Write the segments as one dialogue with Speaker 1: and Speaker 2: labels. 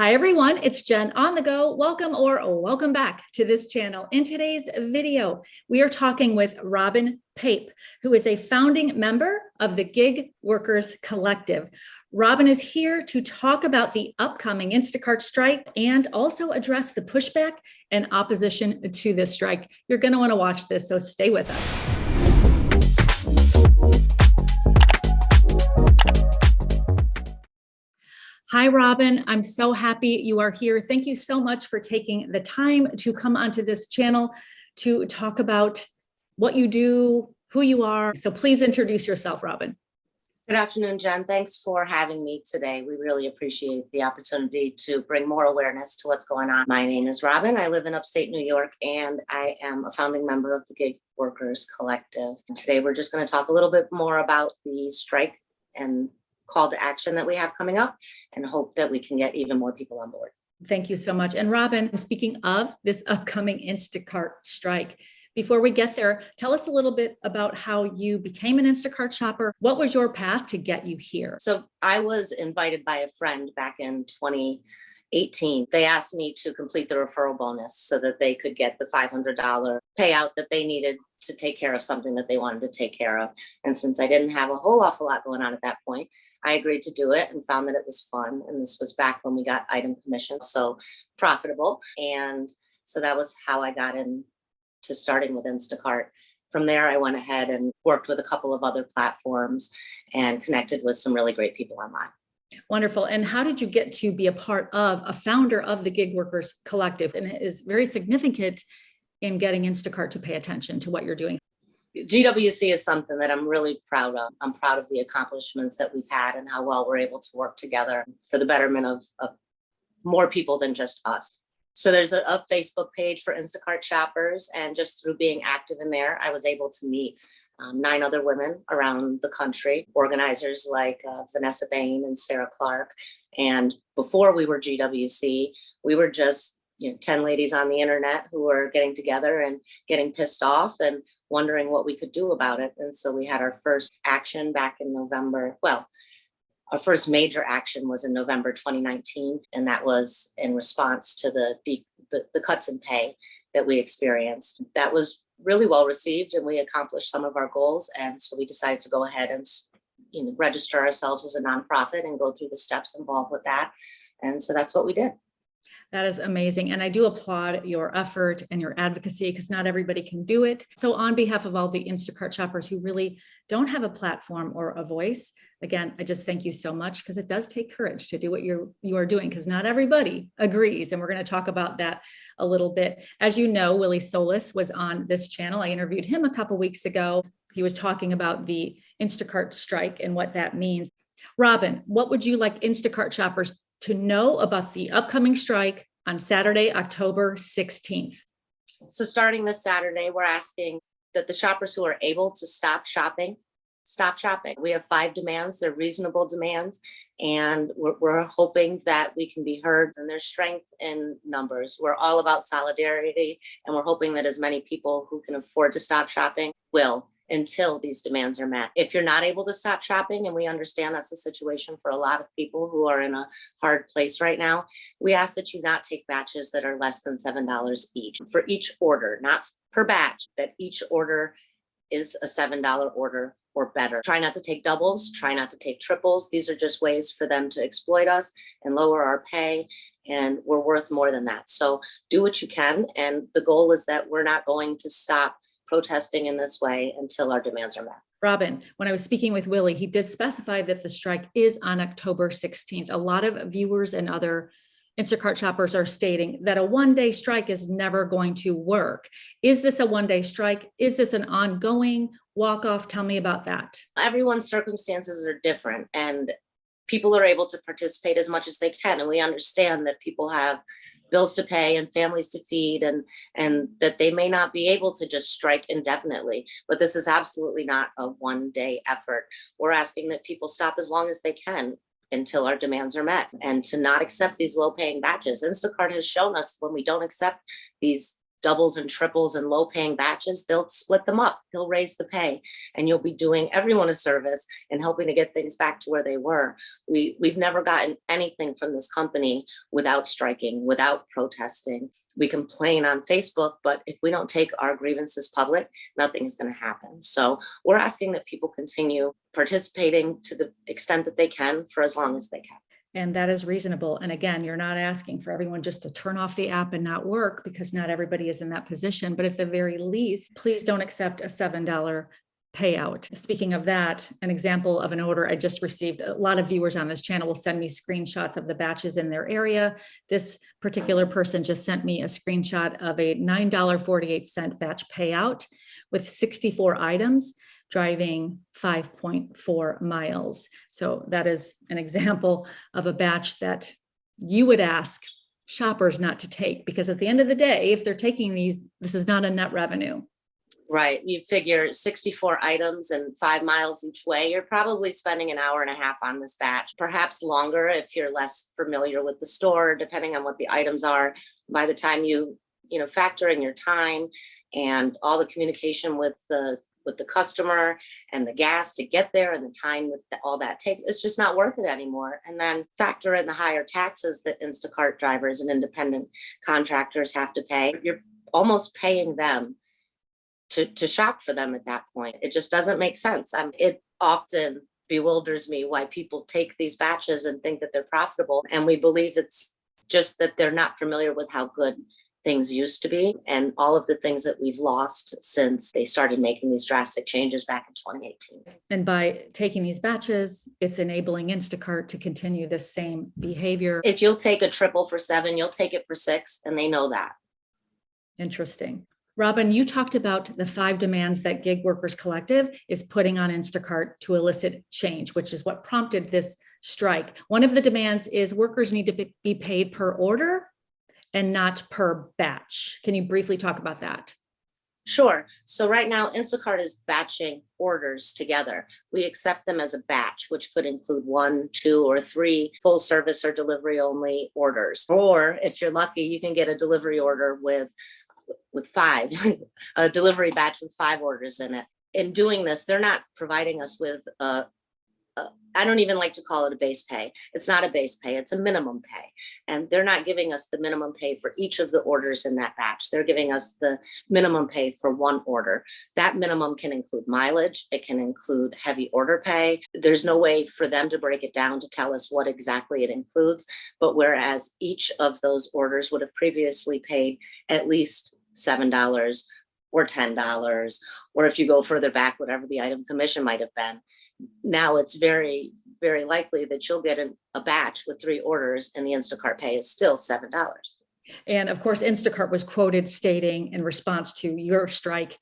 Speaker 1: Hi everyone, it's Jen on the go. Welcome back to this channel. In today's video, we are talking with Robin Pape, who is a founding member of the Gig Workers Collective. Robin is here to talk about the upcoming Instacart strike and also address the pushback and opposition to this strike. You're going to want to watch this, so stay with us. Hi, Robin. I'm so happy you are here. Thank you so much for taking the time to come onto this channel to talk about what you do, who you are. So please introduce yourself, Robin.
Speaker 2: Good afternoon, Jen. Thanks for having me today. We really appreciate the opportunity to bring more awareness to what's going on. My name is Robin. I live in upstate New York, and I am a founding member of the Gig Workers Collective. And today, we're just going to talk a little bit more about the strike and call to action that we have coming up, and hope that we can get even more people on board.
Speaker 1: Thank you so much. And Robin, speaking of this upcoming Instacart strike, before we get there, tell us a little bit about how you became an Instacart shopper. What was your path to get you here?
Speaker 2: So I was invited by a friend back in 2018. They asked me to complete the referral bonus so that they could get the $500 payout that they needed to take care of something that they wanted to take care of. And since I didn't have a whole awful lot going on at that point, I agreed to do it and found that it was fun. And this was back when we got item commission, so profitable. And so that was how I got into starting with Instacart. From there, I went ahead and worked with a couple of other platforms and connected with some really great people online.
Speaker 1: Wonderful. And how did you get to be a part of, a founder of the Gig Workers Collective? And it is very significant in getting Instacart to pay attention to what you're doing.
Speaker 2: GWC is something that I'm really proud of. I'm proud of the accomplishments that we've had and how well we're able to work together for the betterment of more people than just us. So there's a Facebook page for Instacart shoppers, and just through being active in there, I was able to meet 9 other women around the country, organizers like Vanessa Bain and Sarah Clark. And before we were GWC, we were just 10 ladies on the internet who were getting together and getting pissed off and wondering what we could do about it. And so we had our first action back in November. Well, our first major action was in November 2019, and that was in response to the cuts in pay that we experienced. That was really well received, and we accomplished some of our goals. And so we decided to go ahead and register ourselves as a nonprofit and go through the steps involved with that. And so that's what we did.
Speaker 1: That is amazing. And I do applaud your effort and your advocacy, because not everybody can do it. So on behalf of all the Instacart shoppers who really don't have a platform or a voice, again, I just thank you so much, because it does take courage to do what you are doing, because not everybody agrees. And we're going to talk about that a little bit. As you know, Willie Solis was on this channel. I interviewed him a couple of weeks ago. He was talking about the Instacart strike and what that means. Robin, what would you like Instacart shoppers to know about the upcoming strike on Saturday, October 16th?
Speaker 2: So starting this Saturday, we're asking that the shoppers who are able to stop shopping. We have 5 demands. They're reasonable demands, and we're hoping that we can be heard, and there's strength in numbers. We're all about solidarity, and we're hoping that as many people who can afford to stop shopping will, until these demands are met. If you're not able to stop shopping, and we understand that's the situation for a lot of people who are in a hard place right now, we ask that you not take batches that are less than $7 each. For each order, not per batch, that each order is a $7 order or better. Try not to take doubles, try not to take triples. These are just ways for them to exploit us and lower our pay, and we're worth more than that. So do what you can, and the goal is that we're not going to stop protesting in this way until our demands are met.
Speaker 1: Robin, when I was speaking with Willie, he did specify that the strike is on October 16th. A lot of viewers and other Instacart shoppers are stating that a one-day strike is never going to work. Is this a one-day strike? Is this an ongoing walk-off? Tell me about that.
Speaker 2: Everyone's circumstances are different, and people are able to participate as much as they can. And we understand that people have bills to pay and families to feed, and that they may not be able to just strike indefinitely. But this is absolutely not a one-day effort. We're asking that people stop as long as they can until our demands are met, and to not accept these low-paying batches. Instacart has shown us when we don't accept these doubles and triples and low paying batches, they'll split them up. They'll raise the pay, and you'll be doing everyone a service and helping to get things back to where they were. We've never gotten anything from this company without striking, without protesting. We complain on Facebook, but if we don't take our grievances public, nothing is going to happen. So we're asking that people continue participating to the extent that they can for as long as they can.
Speaker 1: And that is reasonable. And again, you're not asking for everyone just to turn off the app and not work, because not everybody is in that position. But at the very least, please don't accept a $7 payout. Speaking of that, an example of an order I just received, a lot of viewers on this channel will send me screenshots of the batches in their area. This particular person just sent me a screenshot of a $9.48 batch payout with 64 items, driving 5.4 miles. So that is an example of a batch that you would ask shoppers not to take, because at the end of the day, if they're taking these, this is not a net revenue.
Speaker 2: Right. You figure 64 items and 5 miles each way, you're probably spending an hour and a half on this batch, perhaps longer if you're less familiar with the store, depending on what the items are. By the time you factor in your time and all the communication with the customer and the gas to get there and the time that all that takes, it's just not worth it anymore. And then factor in the higher taxes that Instacart drivers and independent contractors have to pay. You're almost paying them to shop for them at that point. It just doesn't make sense. It often bewilders me why people take these batches and think that they're profitable. And we believe it's just that they're not familiar with how good things used to be and all of the things that we've lost since they started making these drastic changes back in 2018.
Speaker 1: And by taking these batches, it's enabling Instacart to continue this same behavior.
Speaker 2: If you'll take a triple for $7, you'll take it for $6, and they know that.
Speaker 1: Interesting. Robin, you talked about the 5 demands that Gig Workers Collective is putting on Instacart to elicit change, which is what prompted this strike. One of the demands is workers need to be paid per order and not per batch. Can you briefly talk about that?
Speaker 2: Sure. So right now, Instacart is batching orders together. We accept them as a batch, which could include 1, 2, or 3 full service or delivery only orders. Or if you're lucky, you can get a delivery order with 5, a delivery batch with 5 orders in it. In doing this, they're not providing us with I don't even like to call it a base pay. It's not a base pay, it's a minimum pay. And they're not giving us the minimum pay for each of the orders in that batch. They're giving us the minimum pay for one order. That minimum can include mileage. It can include heavy order pay. There's no way for them to break it down to tell us what exactly it includes. But whereas each of those orders would have previously paid at least $7 or $10, or if you go further back, whatever the item commission might have been. Now it's very, very likely that you'll get a batch with 3 orders and the Instacart pay is still $7.
Speaker 1: And of course, Instacart was quoted stating in response to your strike,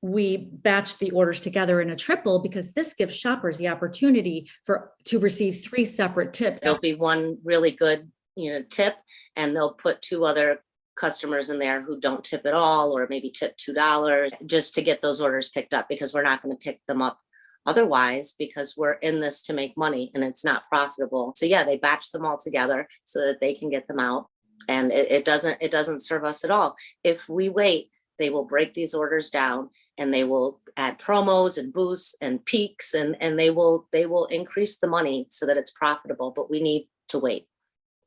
Speaker 1: we batched the orders together in a triple because this gives shoppers the opportunity to receive 3 separate tips.
Speaker 2: There'll be one really good, tip, and they'll put 2 other customers in there who don't tip at all, or maybe tip $2 just to get those orders picked up, because we're not going to pick them up otherwise, because we're in this to make money and it's not profitable. So yeah, they batch them all together so that they can get them out. And it doesn't serve us at all. If we wait, they will break these orders down and they will add promos and boosts and peaks, and they will increase the money so that it's profitable, but we need to wait.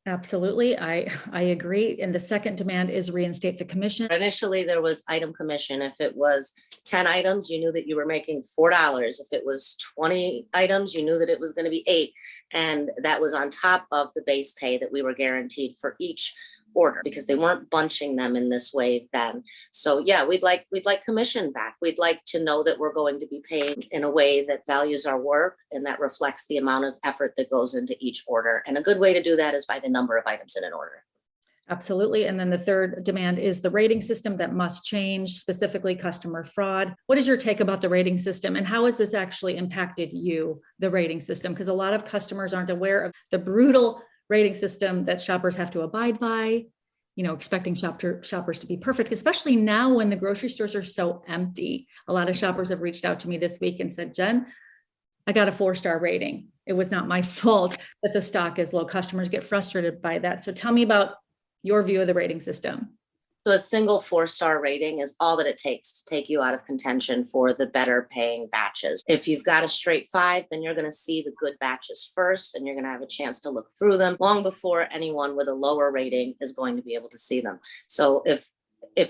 Speaker 1: Absolutely. I agree. And the second demand is reinstate the commission.
Speaker 2: Initially, there was item commission. If it was 10 items, you knew that you were making $4. If it was 20 items, you knew that it was going to be $8. And that was on top of the base pay that we were guaranteed for each order, because they weren't bunching them in this way then. So yeah, we'd like commission back. We'd like to know that we're going to be paying in a way that values our work and that reflects the amount of effort that goes into each order. And a good way to do that is by the number of items in an order.
Speaker 1: Absolutely. And then the third demand is the rating system that must change, specifically customer fraud. What is your take about the rating system, and how has this actually impacted you, the rating system? Because a lot of customers aren't aware of the brutal rating system that shoppers have to abide by, expecting shoppers to be perfect, especially now when the grocery stores are so empty. A lot of shoppers have reached out to me this week and said, Jen, I got a 4-star rating. It was not my fault that the stock is low. Customers get frustrated by that. So tell me about your view of the rating system.
Speaker 2: So a single 4-star rating is all that it takes to take you out of contention for the better paying batches. If you've got a straight 5, then you're going to see the good batches first, and you're going to have a chance to look through them long before anyone with a lower rating is going to be able to see them. So if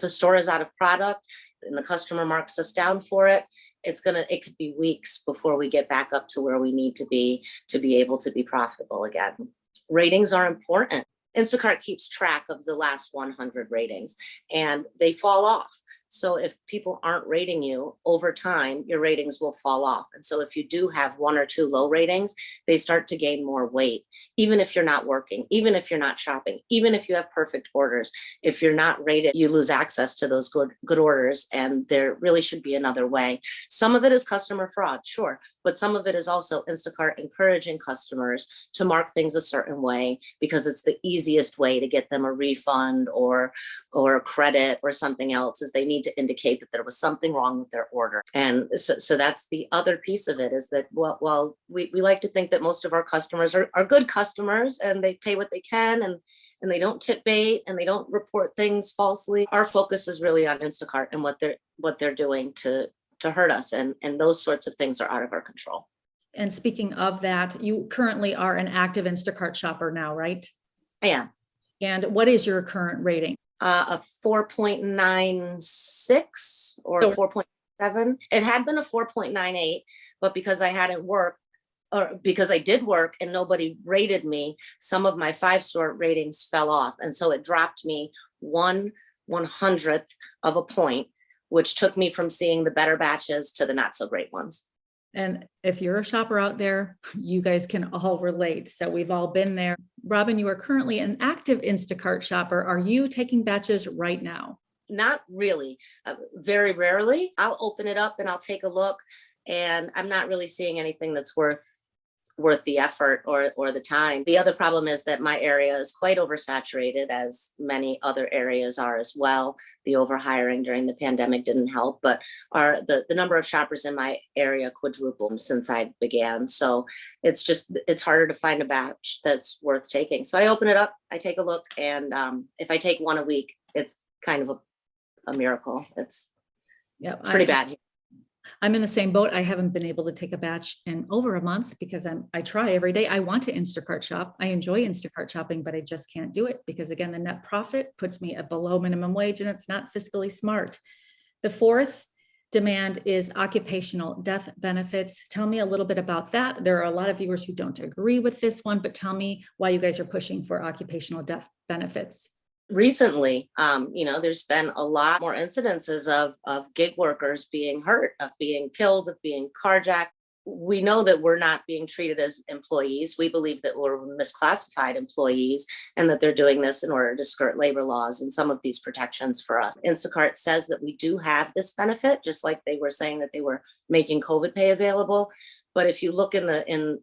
Speaker 2: a store is out of product and the customer marks us down for it, it could be weeks before we get back up to where we need to be able to be profitable again. Ratings are important. Instacart keeps track of the last 100 ratings and they fall off. So if people aren't rating you over time, your ratings will fall off. And so if you do have 1 or 2 low ratings, they start to gain more weight, even if you're not working, even if you're not shopping, even if you have perfect orders. If you're not rated, you lose access to those good orders. And there really should be another way. Some of it is customer fraud, sure, but some of it is also Instacart encouraging customers to mark things a certain way because it's the easiest way to get them a refund or a credit or something else, is they need to indicate that there was something wrong with their order. And so that's the other piece of it, is that while we like to think that most of our customers are good customers and they pay what they can and they don't tip bait and they don't report things falsely, our focus is really on Instacart and what they're doing to hurt us. And those sorts of things are out of our control.
Speaker 1: And speaking of that, you currently are an active Instacart shopper now, right?
Speaker 2: I am.
Speaker 1: And what is your current rating?
Speaker 2: A 4.96 or 4.7. It had been a 4.98, but because I hadn't worked, or because I did work and nobody rated me, some of my 5-star ratings fell off. And so it dropped me 1/100th of a point, which took me from seeing the better batches to the not so great ones.
Speaker 1: And if you're a shopper out there, you guys can all relate. So we've all been there. Robin, you are currently an active Instacart shopper. Are you taking batches right now?
Speaker 2: Not really. Very rarely. I'll open it up and I'll take a look, and I'm not really seeing anything that's worth the effort or the time. The other problem is that my area is quite oversaturated, as many other areas are as well. The overhiring during the pandemic didn't help, but the number of shoppers in my area quadrupled since I began. So it's harder to find a batch that's worth taking. So I open it up, I take a look, and if I take one a week, it's kind of a miracle. It's pretty bad.
Speaker 1: I'm in the same boat. I haven't been able to take a batch in over a month because I try every day. I want to Instacart shop. I enjoy Instacart shopping, but I just can't do it because, again, the net profit puts me at below minimum wage and it's not fiscally smart. The fourth demand is occupational death benefits. Tell me a little bit about that. There are a lot of viewers who don't agree with this one, but tell me why you guys are pushing for occupational death benefits.
Speaker 2: Recently, there's been a lot more incidences of gig workers being hurt, of being killed, of being carjacked. We know that we're not being treated as employees. We believe that we're misclassified employees and that they're doing this in order to skirt labor laws and some of these protections for us. Instacart says that we do have this benefit, just like they were saying that they were making COVID pay available. But if you look in the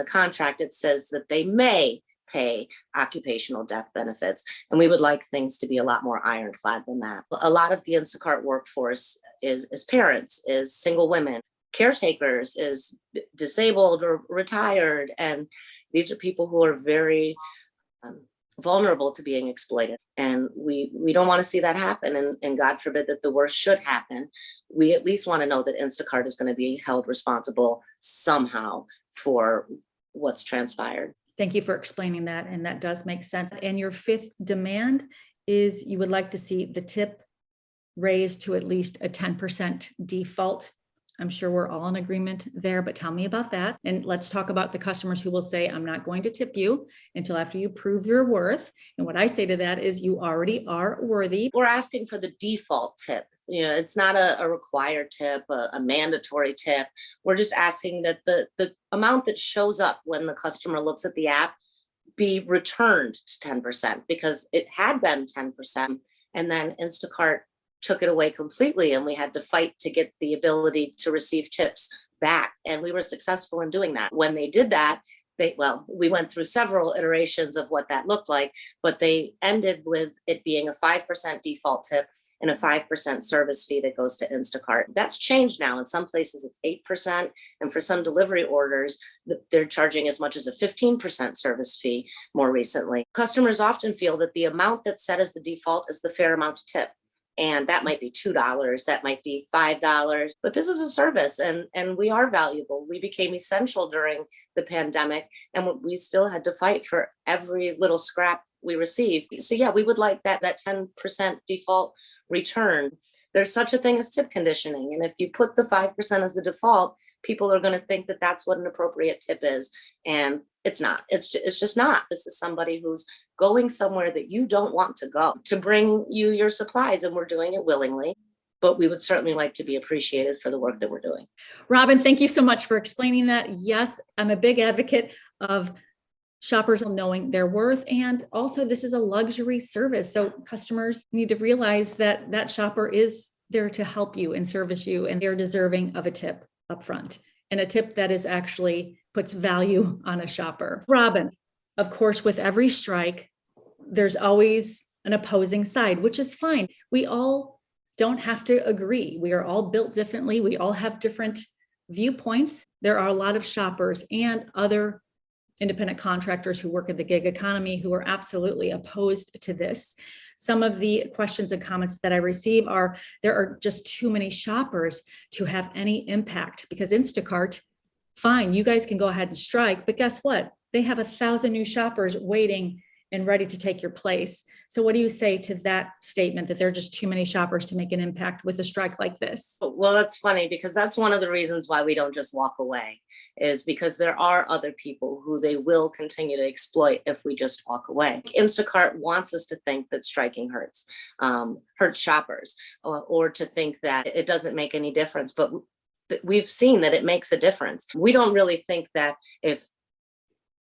Speaker 2: contract, it says that they may pay occupational death benefits. And we would like things to be a lot more ironclad than that. A lot of the Instacart workforce is parents, is single women, caretakers, is disabled or retired. And these are people who are very vulnerable to being exploited. And we don't want to see that happen. And God forbid that the worst should happen. We at least want to know that Instacart is going to be held responsible somehow for what's transpired.
Speaker 1: Thank you for explaining that. And that does make sense. And your fifth demand is you would like to see the tip raised to at least a 10% default. I'm sure we're all in agreement there, but tell me about that. And let's talk about the customers who will say, I'm not going to tip you until after you prove your worth. And what I say to that is you already are worthy.
Speaker 2: We're asking for the default tip. It's not a required tip, a mandatory tip. We're just asking that the amount that shows up when the customer looks at the app be returned to 10%, because it had been 10%. And then Instacart took it away completely. And we had to fight to get the ability to receive tips back. And we were successful in doing that. When they did that, we went through several iterations of what that looked like, but they ended with it being a 5% default tip and a 5% service fee that goes to Instacart. That's changed now. In some places it's 8%. And for some delivery orders, they're charging as much as a 15% service fee more recently. Customers often feel that the amount that's set as the default is the fair amount to tip. And that might be $2, that might be $5, but this is a service and we are valuable. We became essential during the pandemic and we still had to fight for every little scrap we received. So yeah, we would like that 10% default return. There's such a thing as tip conditioning. And if you put the 5% as the default, people are going to think that that's what an appropriate tip is. And it's not. It's just not. This is somebody who's going somewhere that you don't want to go to bring you your supplies, and we're doing it willingly. But we would certainly like to be appreciated for the work that we're doing.
Speaker 1: Robin, thank you so much for explaining that. Yes, I'm a big advocate of shoppers knowing their worth. And also, this is a luxury service. So customers need to realize that that shopper is there to help you and service you, and they're deserving of a tip upfront, and a tip that is actually puts value on a shopper. Robin, of course, with every strike, there's always an opposing side, which is fine. We all don't have to agree. We are all built differently. We all have different viewpoints. There are a lot of shoppers and other independent contractors who work in the gig economy who are absolutely opposed to this. Some of the questions and comments that I receive are, there are just too many shoppers to have any impact, because Instacart, fine, you guys can go ahead and strike, but guess what? They have 1,000 new shoppers waiting and ready to take your place. So what do you say to that statement, that there are just too many shoppers to make an impact with a strike like this?
Speaker 2: Well, that's funny, because that's one of the reasons why we don't just walk away, is because there are other people who they will continue to exploit if we just walk away. Instacart wants us to think that striking hurts shoppers, or to think that it doesn't make any difference. But we've seen that it makes a difference. We don't really think that if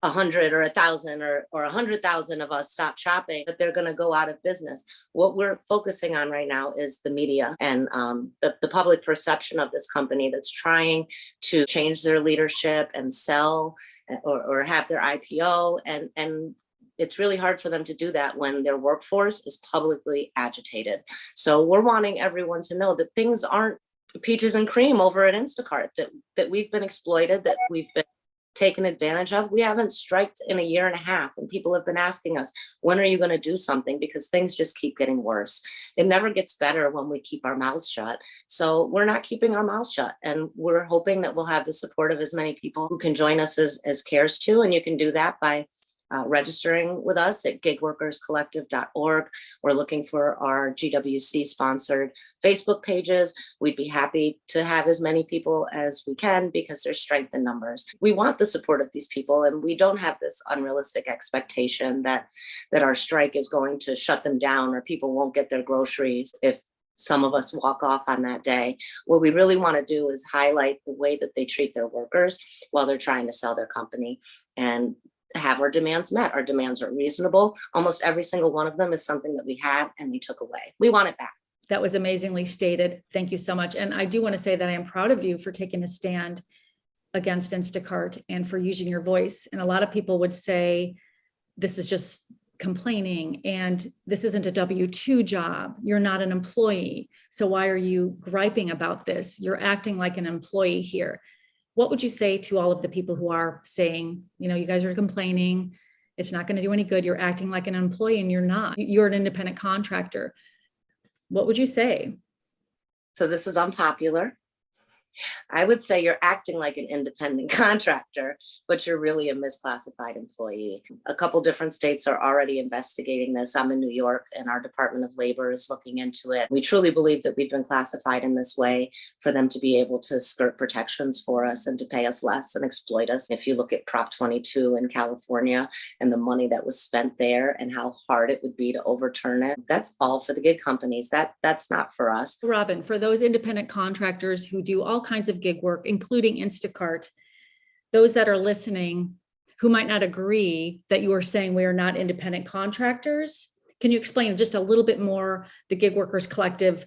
Speaker 2: 100 or 1,000 or 100,000 of us stop shopping, that they're going to go out of business. What we're focusing on right now is the media and the public perception of this company that's trying to change their leadership and sell or have their IPO. And it's really hard for them to do that when their workforce is publicly agitated. So we're wanting everyone to know that things aren't peaches and cream over at Instacart, that we've been exploited, that we've been taken advantage of. We haven't striked in 1.5 years, and people have been asking us, when are you going to do something? Because things just keep getting worse. It never gets better when we keep our mouths shut. So we're not keeping our mouths shut, and we're hoping that we'll have the support of as many people who can join us as CARES 2. And you can do that by registering with us at gigworkerscollective.org. We're looking for our GWC sponsored Facebook pages. We'd be happy to have as many people as we can, because there's strength in numbers. We want the support of these people, and we don't have this unrealistic expectation that our strike is going to shut them down, or people won't get their groceries if some of us walk off on that day. What we really want to do is highlight the way that they treat their workers while they're trying to sell their company, and have our demands met. Our demands are reasonable. Almost every single one of them is something that we had and we took away. We want it back.
Speaker 1: That was amazingly stated. Thank you so much. And I do want to say that I am proud of you for taking a stand against Instacart and for using your voice. And a lot of people would say, this is just complaining, and this isn't a W-2 job. You're not an employee. So why are you griping about this? You're acting like an employee here. What would you say to all of the people who are saying, you guys are complaining, it's not going to do any good, you're acting like an employee, and you're not, you're an independent contractor? What would you say?
Speaker 2: So this is unpopular. I would say you're acting like an independent contractor, but you're really a misclassified employee. A couple different states are already investigating this. I'm in New York, and our Department of Labor is looking into it. We truly believe that we've been classified in this way for them to be able to skirt protections for us and to pay us less and exploit us. If you look at Prop 22 in California and the money that was spent there and how hard it would be to overturn it, that's all for the gig companies. That's not for us.
Speaker 1: Robin, for those independent contractors who do all kinds of gig work, including Instacart, those that are listening who might not agree that you are saying we are not independent contractors, can you explain just a little bit more the Gig Workers Collective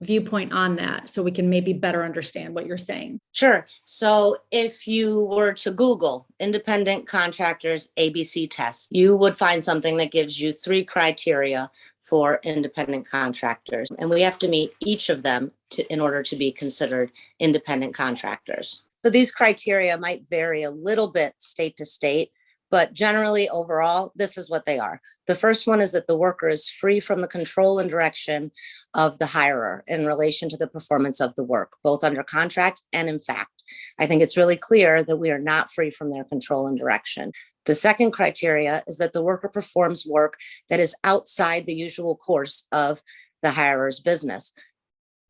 Speaker 1: viewpoint on that so we can maybe better understand what you're saying?
Speaker 2: Sure. So if you were to Google independent contractors ABC test, you would find something that gives you 3 criteria for independent contractors. And we have to meet each of them in order to be considered independent contractors. So these criteria might vary a little bit state to state, but generally overall, this is what they are. The first one is that the worker is free from the control and direction of the hirer in relation to the performance of the work, both under contract and in fact. I think it's really clear that we are not free from their control and direction. The second criteria is that the worker performs work that is outside the usual course of the hirer's business.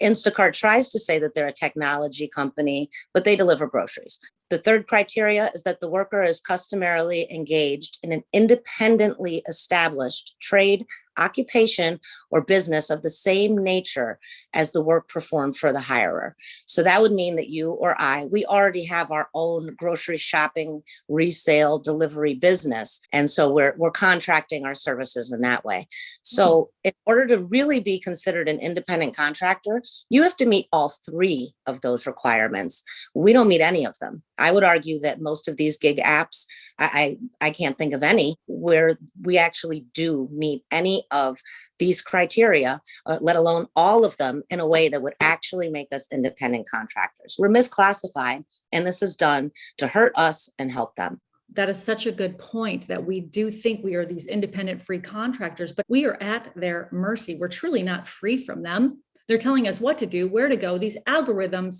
Speaker 2: Instacart tries to say that they're a technology company, but they deliver groceries. The third criteria is that the worker is customarily engaged in an independently established trade, occupation, or business of the same nature as the work performed for the hirer. So that would mean that you or I, we already have our own grocery shopping, resale, delivery business. And so we're contracting our services in that way. So in order to really be considered an independent contractor, you have to meet all 3 of those requirements. We don't meet any of them. I would argue that most of these gig apps, I can't think of any where we actually do meet any of these criteria, let alone all of them in a way that would actually make us independent contractors. We're misclassified, and this is done to hurt us and help them.
Speaker 1: That is such a good point, that we do think we are these independent free contractors, but we are at their mercy. We're truly not free from them. They're telling us what to do, where to go. These algorithms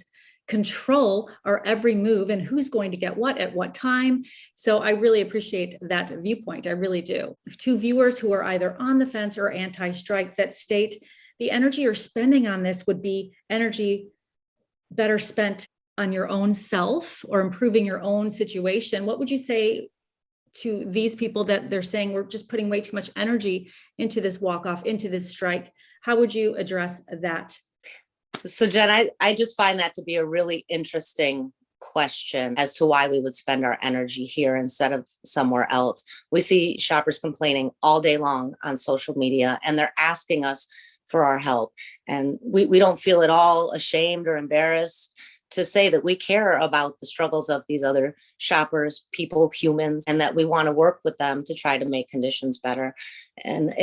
Speaker 1: control our every move and who's going to get what at what time. So I really appreciate that viewpoint. I really do. 2 viewers who are either on the fence or anti-strike that state the energy you're spending on this would be energy better spent on your own self or improving your own situation. What would you say to these people that they're saying we're just putting way too much energy into this walk-off, into this strike? How would you address that?
Speaker 2: So Jen, I just find that to be a really interesting question as to why we would spend our energy here instead of somewhere else. We see shoppers complaining all day long on social media, and they're asking us for our help. And we don't feel at all ashamed or embarrassed to say that we care about the struggles of these other shoppers, people, humans, and that we want to work with them to try to make conditions better. And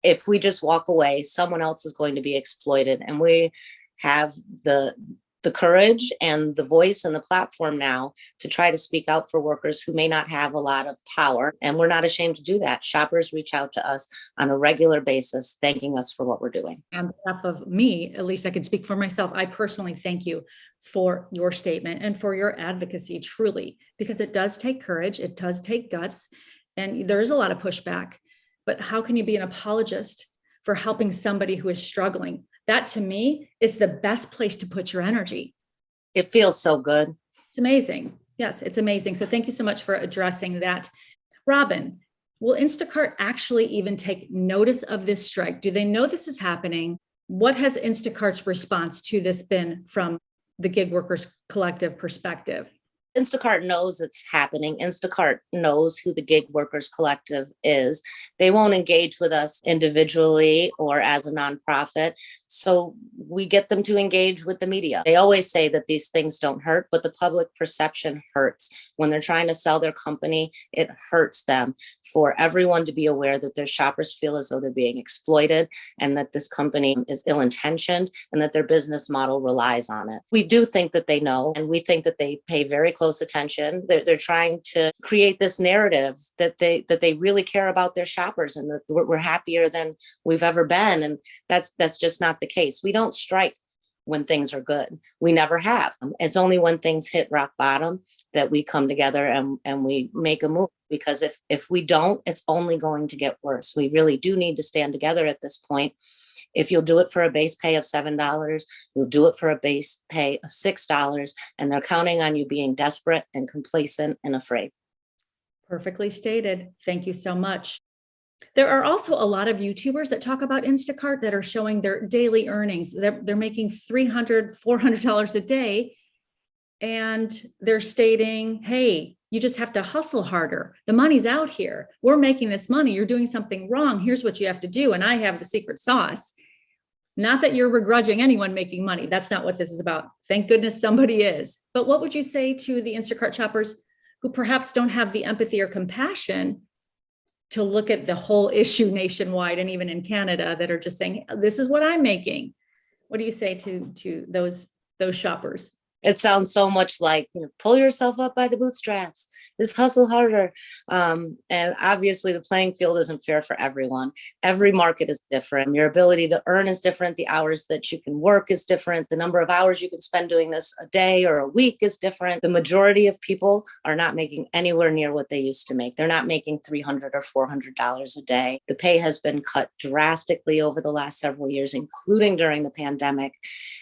Speaker 2: if we just walk away, someone else is going to be exploited. And we have the courage and the voice and the platform now to try to speak out for workers who may not have a lot of power. And we're not ashamed to do that. Shoppers reach out to us on a regular basis, thanking us for what we're doing.
Speaker 1: On behalf of me, at least I can speak for myself, I personally thank you for your statement and for your advocacy, truly, because it does take courage, it does take guts, and there is a lot of pushback. But how can you be an apologist for helping somebody who is struggling? That to me is the best place to put your energy.
Speaker 2: It feels so good.
Speaker 1: It's amazing. Yes, it's amazing. So thank you so much for addressing that. Robin, will Instacart actually even take notice of this strike? Do they know this is happening? What has Instacart's response to this been from the gig workers collective perspective?
Speaker 2: Instacart knows it's happening. Instacart knows who the Gig Workers Collective is. They won't engage with us individually or as a nonprofit. So we get them to engage with the media. They always say that these things don't hurt, but the public perception hurts. When they're trying to sell their company, it hurts them for everyone to be aware that their shoppers feel as though they're being exploited and that this company is ill-intentioned and that their business model relies on it. We do think that they know, and we think that they pay very close attention. They're trying to create this narrative that they really care about their shoppers and that we're happier than we've ever been. And that's just not the case. We don't strike when things are good. We never have. It's only when things hit rock bottom that we come together and we make a move. Because if we don't, it's only going to get worse. We really do need to stand together at this point. If you'll do it for a base pay of $7, you'll do it for a base pay of $6, and they're counting on you being desperate and complacent and afraid.
Speaker 1: Perfectly stated. Thank you so much. There are also a lot of YouTubers that talk about Instacart that are showing their daily earnings. They're making $300, $400 a day. And they're stating, hey, you just have to hustle harder. The money's out here. We're making this money. You're doing something wrong. Here's what you have to do. And I have the secret sauce. Not that you're begrudging anyone making money. That's not what this is about. Thank goodness somebody is. But what would you say to the Instacart shoppers who perhaps don't have the empathy or compassion to look at the whole issue nationwide and even in Canada that are just saying, this is what I'm making? What do you say to those shoppers?
Speaker 2: It sounds so much like, pull yourself up by the bootstraps, just hustle harder. And obviously the playing field isn't fair for everyone. Every market is different. Your ability to earn is different. The hours that you can work is different. The number of hours you can spend doing this a day or a week is different. The majority of people are not making anywhere near what they used to make. They're not making $300 or $400 a day. The pay has been cut drastically over the last several years, including during the pandemic.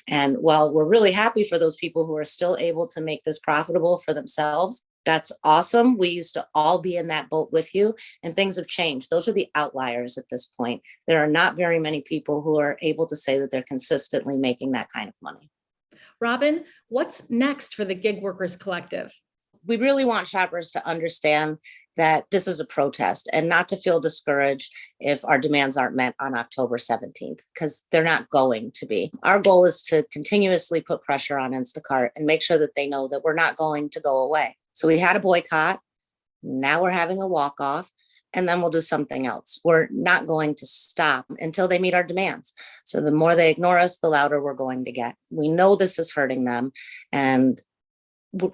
Speaker 2: And while we're really happy for those people who are still able to make this profitable for themselves, that's awesome. We used to all be in that boat with you, and things have changed. Those are the outliers at this point. There are not very many people who are able to say that they're consistently making that kind of money.
Speaker 1: Robin, what's next for the Gig Workers Collective?
Speaker 2: We really want shoppers to understand that this is a protest and not to feel discouraged if our demands aren't met on October 17th, because they're not going to be. Our goal is to continuously put pressure on Instacart and make sure that they know that we're not going to go away. So we had a boycott. Now we're having a walk-off, and then we'll do something else. We're not going to stop until they meet our demands. So the more they ignore us, the louder we're going to get. We know this is hurting them, and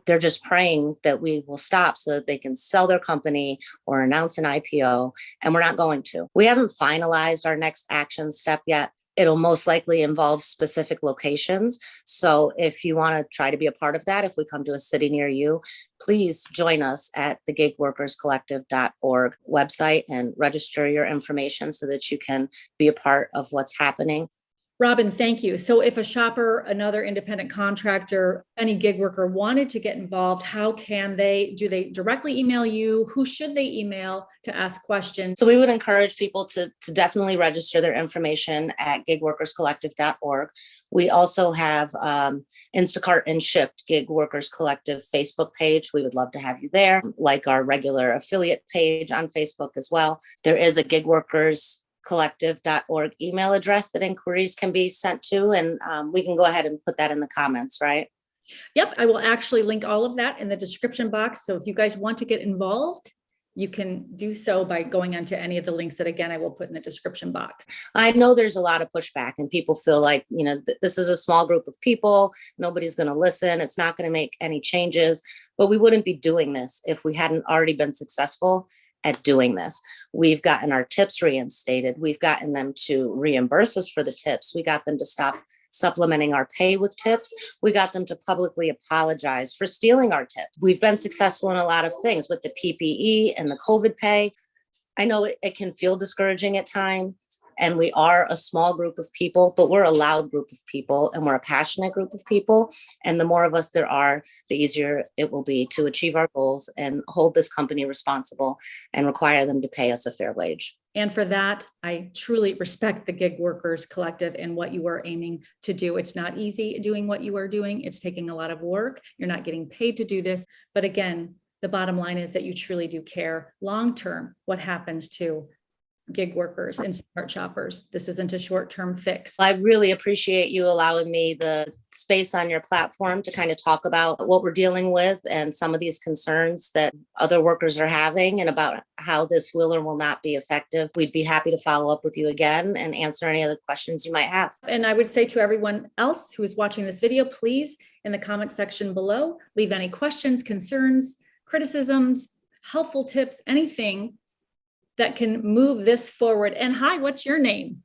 Speaker 2: they're just praying that we will stop so that they can sell their company or announce an IPO, and we're not going to. We haven't finalized our next action step yet. It'll most likely involve specific locations. So if you want to try to be a part of that, if we come to a city near you, please join us at the gigworkerscollective.org website and register your information so that you can be a part of what's happening.
Speaker 1: Robin, thank you. So if a shopper, another independent contractor, any gig worker wanted to get involved, how can they? Do they directly email you? Who should they email to ask questions?
Speaker 2: So we would encourage people to definitely register their information at gigworkerscollective.org. We also have Instacart and Shipped Gig Workers Collective Facebook page. We would love to have you there, like our regular affiliate page on Facebook as well. There is a Gig Workers collective.org email address that inquiries can be sent to, and we can go ahead and put that in the comments, right?
Speaker 1: Yep, I will actually link all of that in the description box. So if you guys want to get involved, you can do so by going onto any of the links that, again, I will put in the description box.
Speaker 2: I know there's a lot of pushback and people feel like, this is a small group of people. Nobody's going to listen. It's not going to make any changes, but we wouldn't be doing this if we hadn't already been successful at doing this. We've gotten our tips reinstated. We've gotten them to reimburse us for the tips. We got them to stop supplementing our pay with tips. We got them to publicly apologize for stealing our tips. We've been successful in a lot of things with the PPE and the COVID pay. I know it can feel discouraging at times, and we are a small group of people, but we're a loud group of people, and we're a passionate group of people. And the more of us there are, the easier it will be to achieve our goals and hold this company responsible and require them to pay us a fair wage.
Speaker 1: And for that, I truly respect the Gig Workers Collective and what you are aiming to do. It's not easy doing what you are doing. It's taking a lot of work. You're not getting paid to do this. But again, the bottom line is that you truly do care long-term what happens to gig workers and smart shoppers. This isn't a short-term fix.
Speaker 2: I really appreciate you allowing me the space on your platform to kind of talk about what we're dealing with and some of these concerns that other workers are having and about how this will or will not be effective. We'd be happy to follow up with you again and answer any other questions you might have.
Speaker 1: And I would say to everyone else who is watching this video, please, in the comment section below, leave any questions, concerns, criticisms, helpful tips, anything that can move this forward. And hi, what's your name?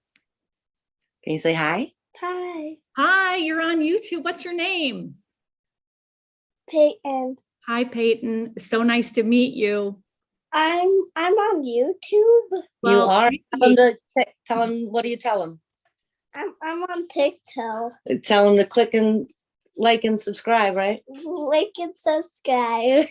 Speaker 2: Can you say hi?
Speaker 3: Hi,
Speaker 1: Hi, you're on YouTube. What's your name?
Speaker 3: Peyton.
Speaker 1: Hi, Peyton. So nice to meet you.
Speaker 3: I'm on YouTube.
Speaker 2: You are. Tell them. What do you tell them?
Speaker 3: I'm on TikTok.
Speaker 2: Tell them to click and like and subscribe, right?
Speaker 3: Like and subscribe.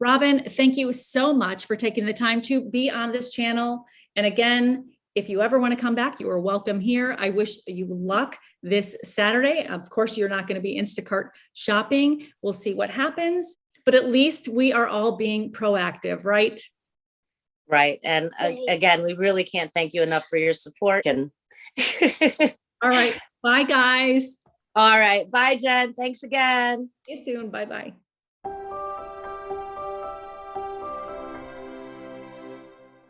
Speaker 1: Robin, thank you so much for taking the time to be on this channel. And again, if you ever want to come back, you are welcome here. I wish you luck this Saturday. Of course, you're not going to be Instacart shopping. We'll see what happens, but at least we are all being proactive, right?
Speaker 2: Right. And again, we really can't thank you enough for your support. And
Speaker 1: All right. Bye, guys.
Speaker 2: All right. Bye, Jen. Thanks again.
Speaker 1: See you soon. Bye-bye.